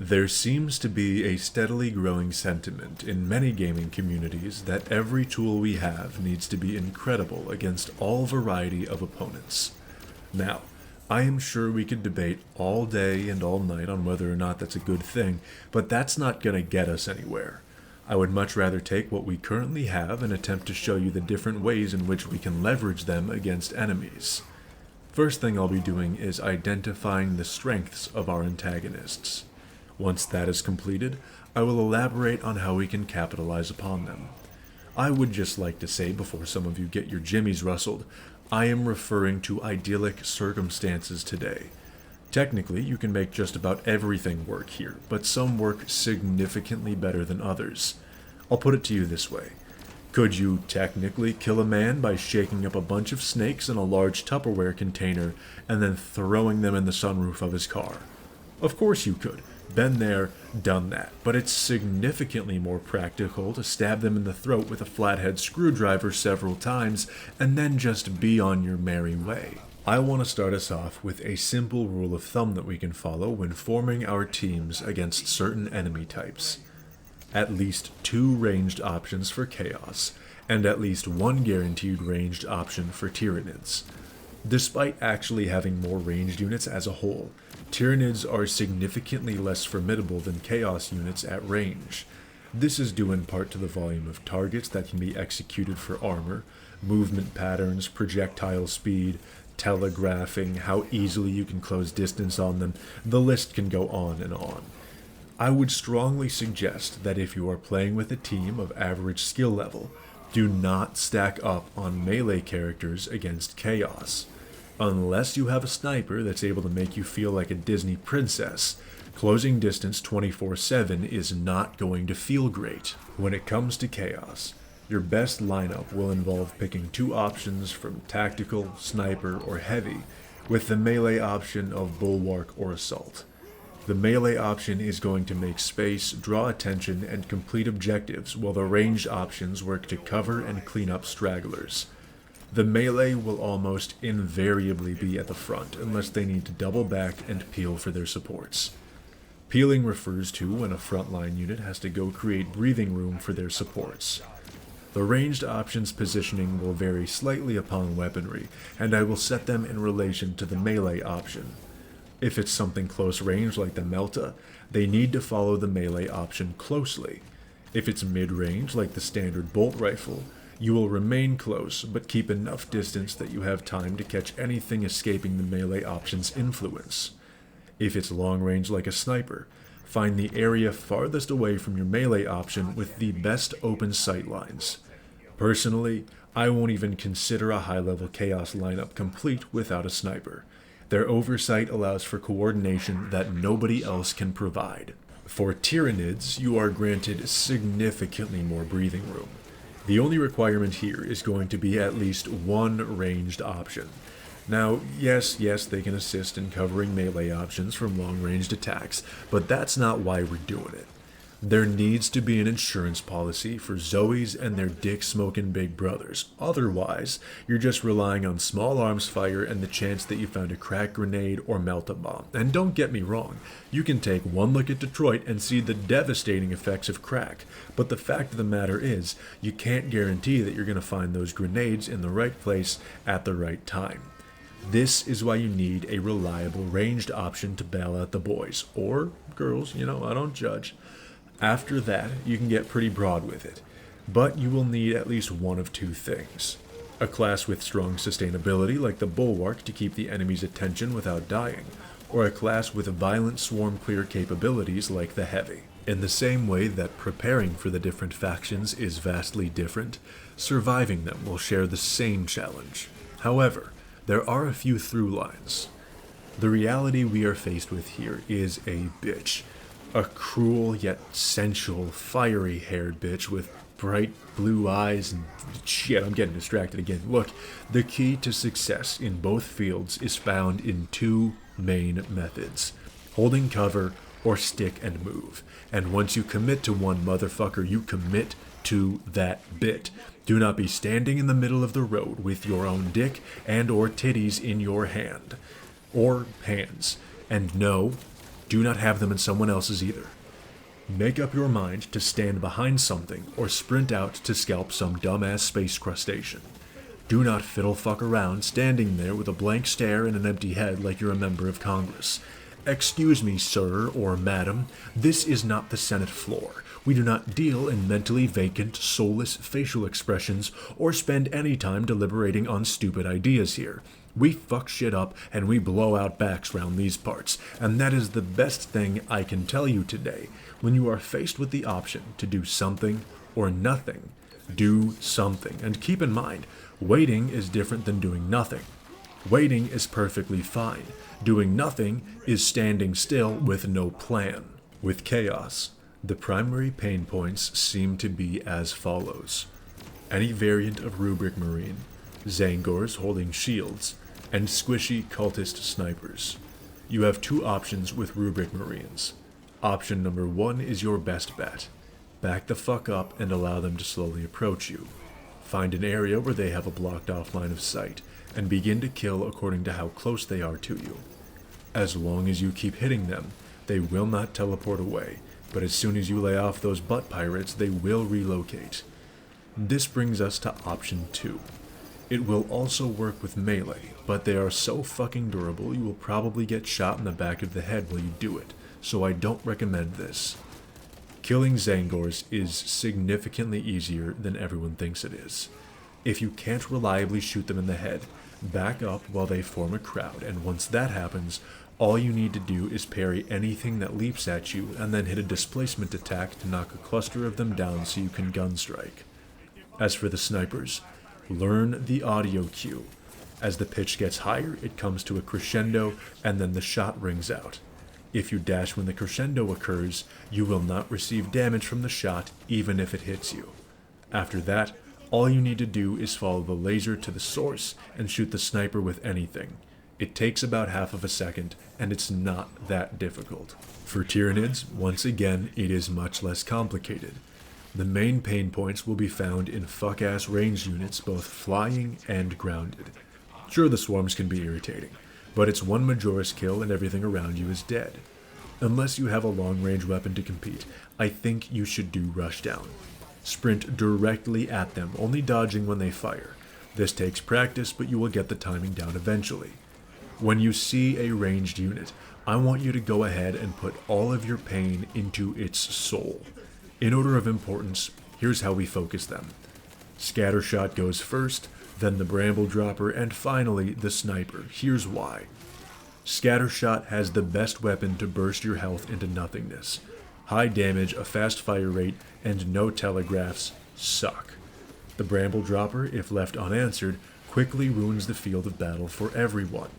There seems to be a steadily growing sentiment in many gaming communities that every tool we have needs to be incredible against all variety of opponents. Now, I am sure we could debate all day and all night on whether or not that's a good thing, but that's not going to get us anywhere. I would much rather take what we currently have and attempt to show you the different ways in which we can leverage them against enemies. First thing I'll be doing is identifying the strengths of our antagonists. Once that is completed, I will elaborate on how we can capitalize upon them. I would just like to say before some of you get your jimmies rustled, I am referring to idyllic circumstances today. Technically, you can make just about everything work here, but some work significantly better than others. I'll put it to you this way. Could you technically kill a man by shaking up a bunch of snakes in a large Tupperware container and then throwing them in the sunroof of his car? Of course you could. Been there, done that. But it's significantly more practical to stab them in the throat with a flathead screwdriver several times and then just be on your merry way. I want to start us off with a simple rule of thumb that we can follow when forming our teams against certain enemy types. At least 2 ranged options for Chaos, and at least 1 guaranteed ranged option for Tyranids. Despite actually having more ranged units as a whole, Tyranids are significantly less formidable than Chaos units at range. This is due in part to the volume of targets that can be executed for armor, movement patterns, projectile speed, telegraphing, how easily you can close distance on them. The list can go on and on. I would strongly suggest that if you are playing with a team of average skill level, do not stack up on melee characters against Chaos. Unless you have a sniper that's able to make you feel like a Disney princess, closing distance 24/7 is not going to feel great. When it comes to Chaos, your best lineup will involve picking 2 options from tactical, sniper, or heavy, with the melee option of bulwark or assault. The melee option is going to make space, draw attention, and complete objectives, while the ranged options work to cover and clean up stragglers. The melee will almost invariably be at the front, unless they need to double back and peel for their supports. Peeling refers to when a frontline unit has to go create breathing room for their supports. The ranged options positioning will vary slightly upon weaponry, and I will set them in relation to the melee option. If it's something close range like the Melta, they need to follow the melee option closely. If it's mid-range like the standard bolt rifle, you will remain close but keep enough distance that you have time to catch anything escaping the melee option's influence. If it's long range like a sniper, find the area farthest away from your melee option with the best open sight lines. Personally, I won't even consider a high-level Chaos lineup complete without a sniper. Their oversight allows for coordination that nobody else can provide. For Tyranids, you are granted significantly more breathing room. The only requirement here is going to be at least 1 ranged option. Now, yes, they can assist in covering melee options from long-ranged attacks, but that's not why we're doing it. There needs to be an insurance policy for Zoes and their dick-smoking big brothers. Otherwise, you're just relying on small arms fire and the chance that you found a crack grenade or melt a bomb. And don't get me wrong, you can take one look at Detroit and see the devastating effects of crack. But the fact of the matter is, you can't guarantee that you're going to find those grenades in the right place at the right time. This is why you need a reliable ranged option to bail out the boys. Or girls, I don't judge. After that, you can get pretty broad with it, but you will need at least one of 2 things. A class with strong sustainability like the Bulwark to keep the enemy's attention without dying, or a class with violent swarm clear capabilities like the Heavy. In the same way that preparing for the different factions is vastly different, surviving them will share the same challenge. However, there are a few through lines. The reality we are faced with here is a bitch. A cruel yet sensual, fiery-haired bitch with bright blue eyes and shit, I'm getting distracted again. Look, the key to success in both fields is found in 2 main methods: holding cover or stick and move. And once you commit to one motherfucker, you commit to that bit. Do not be standing in the middle of the road with your own dick and or titties in your hand or hands. And no, Do not have them in someone else's either. Make up your mind to stand behind something or sprint out to scalp some dumbass space crustacean. Do not fiddle fuck around standing there with a blank stare and an empty head like you're a member of Congress. Excuse me, sir or madam, this is not the Senate floor. We do not deal in mentally vacant, soulless facial expressions or spend any time deliberating on stupid ideas here. We fuck shit up and we blow out backs round these parts, and that is the best thing I can tell you today. When you are faced with the option to do something or nothing, do something. And keep in mind, waiting is different than doing nothing. Waiting is perfectly fine. Doing nothing is standing still with no plan. With chaos, the primary pain points seem to be as follows. Any variant of Rubric Marine, Zangors holding shields, and squishy cultist snipers. You have two options with Rubric Marines. Option number 1 is your best bet. Back the fuck up and allow them to slowly approach you. Find an area where they have a blocked off line of sight, and begin to kill according to how close they are to you. As long as you keep hitting them, they will not teleport away, but as soon as you lay off those butt pirates, they will relocate. This brings us to option 2. It will also work with melee, but they are so fucking durable you will probably get shot in the back of the head while you do it, so I don't recommend this. Killing Zangors is significantly easier than everyone thinks it is. If you can't reliably shoot them in the head, back up while they form a crowd, and once that happens, all you need to do is parry anything that leaps at you and then hit a displacement attack to knock a cluster of them down so you can gun strike. As for the snipers, learn the audio cue. As the pitch gets higher, it comes to a crescendo and then the shot rings out. If you dash when the crescendo occurs, you will not receive damage from the shot even if it hits you. After that, all you need to do is follow the laser to the source and shoot the sniper with anything. It takes about half of a second, and it's not that difficult. For Tyranids, once again, it is much less complicated. The main pain points will be found in fuck-ass ranged units, both flying and grounded. Sure, the swarms can be irritating, but it's one Majoris kill and everything around you is dead. Unless you have a long-range weapon to compete, I think you should do Rushdown. Sprint directly at them, only dodging when they fire. This takes practice, but you will get the timing down eventually. When you see a ranged unit, I want you to go ahead and put all of your pain into its soul. In order of importance, here's how we focus them. Scattershot goes first, then the Bramble Dropper, and finally the Sniper. Here's why. Scattershot has the best weapon to burst your health into nothingness. High damage, a fast fire rate, and no telegraphs suck. The Bramble Dropper, if left unanswered, quickly ruins the field of battle for everyone.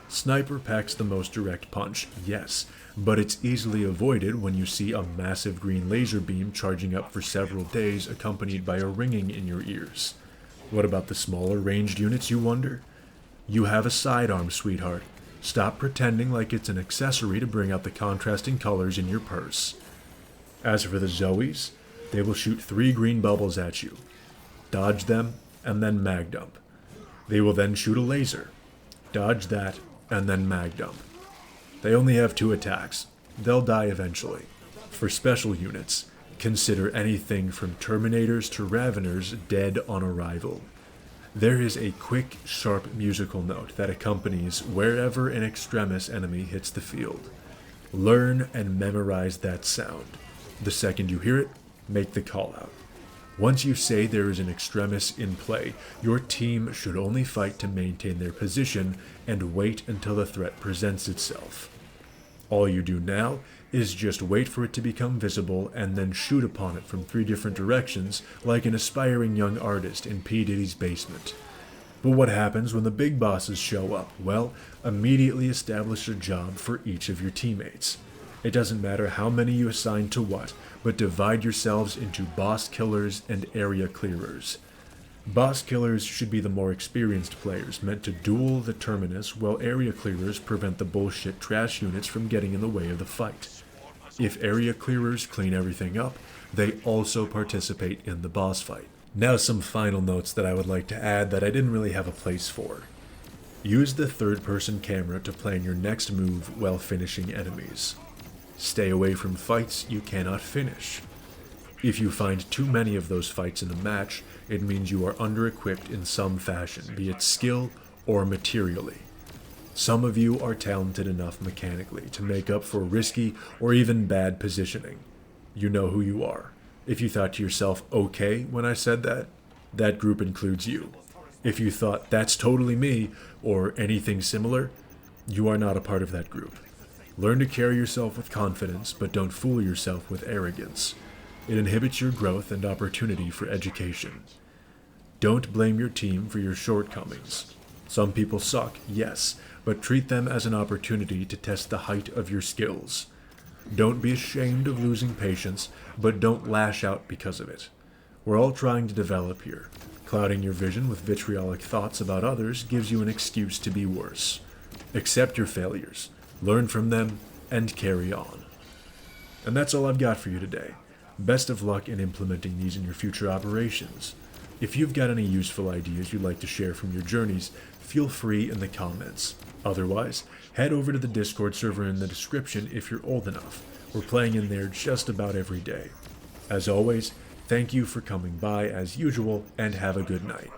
Sniper packs the most direct punch, yes, but it's easily avoided when you see a massive green laser beam charging up for several days accompanied by a ringing in your ears. What about the smaller ranged units, you wonder? You have a sidearm, sweetheart. Stop pretending like it's an accessory to bring out the contrasting colors in your purse. As for the Zoes, they will shoot 3 green bubbles at you. Dodge them, and then mag dump. They will then shoot a laser. Dodge that, and then mag dump. They only have 2 attacks. They'll die eventually. For special units, consider anything from Terminators to Raveners dead on arrival. There is a quick, sharp musical note that accompanies wherever an extremis enemy hits the field. Learn and memorize that sound. The second you hear it, make the call out. Once you say there is an extremis in play, your team should only fight to maintain their position and wait until the threat presents itself. All you do now is just wait for it to become visible and then shoot upon it from 3 different directions like an aspiring young artist in P. Diddy's basement. But what happens when the big bosses show up? Well, immediately establish a job for each of your teammates. It doesn't matter how many you assign to what, but divide yourselves into boss killers and area clearers. Boss killers should be the more experienced players, meant to duel the terminus, while area clearers prevent the bullshit trash units from getting in the way of the fight. If area clearers clean everything up, they also participate in the boss fight. Now some final notes that I would like to add that I didn't really have a place for. Use the third-person camera to plan your next move while finishing enemies. Stay away from fights you cannot finish. If you find too many of those fights in a match, it means you are under-equipped in some fashion, be it skill or materially. Some of you are talented enough mechanically to make up for risky or even bad positioning. You know who you are. If you thought to yourself, okay, when I said that, that group includes you. If you thought, that's totally me, or anything similar, you are not a part of that group. Learn to carry yourself with confidence, but don't fool yourself with arrogance. It inhibits your growth and opportunity for education. Don't blame your team for your shortcomings. Some people suck, yes, but treat them as an opportunity to test the height of your skills. Don't be ashamed of losing patience, but don't lash out because of it. We're all trying to develop here. Clouding your vision with vitriolic thoughts about others gives you an excuse to be worse. Accept your failures, learn from them, and carry on. And that's all I've got for you today. Best of luck in implementing these in your future operations. If you've got any useful ideas you'd like to share from your journeys, feel free in the comments. Otherwise, head over to the Discord server in the description if you're old enough. We're playing in there just about every day. As always, thank you for coming by as usual, and have a good night.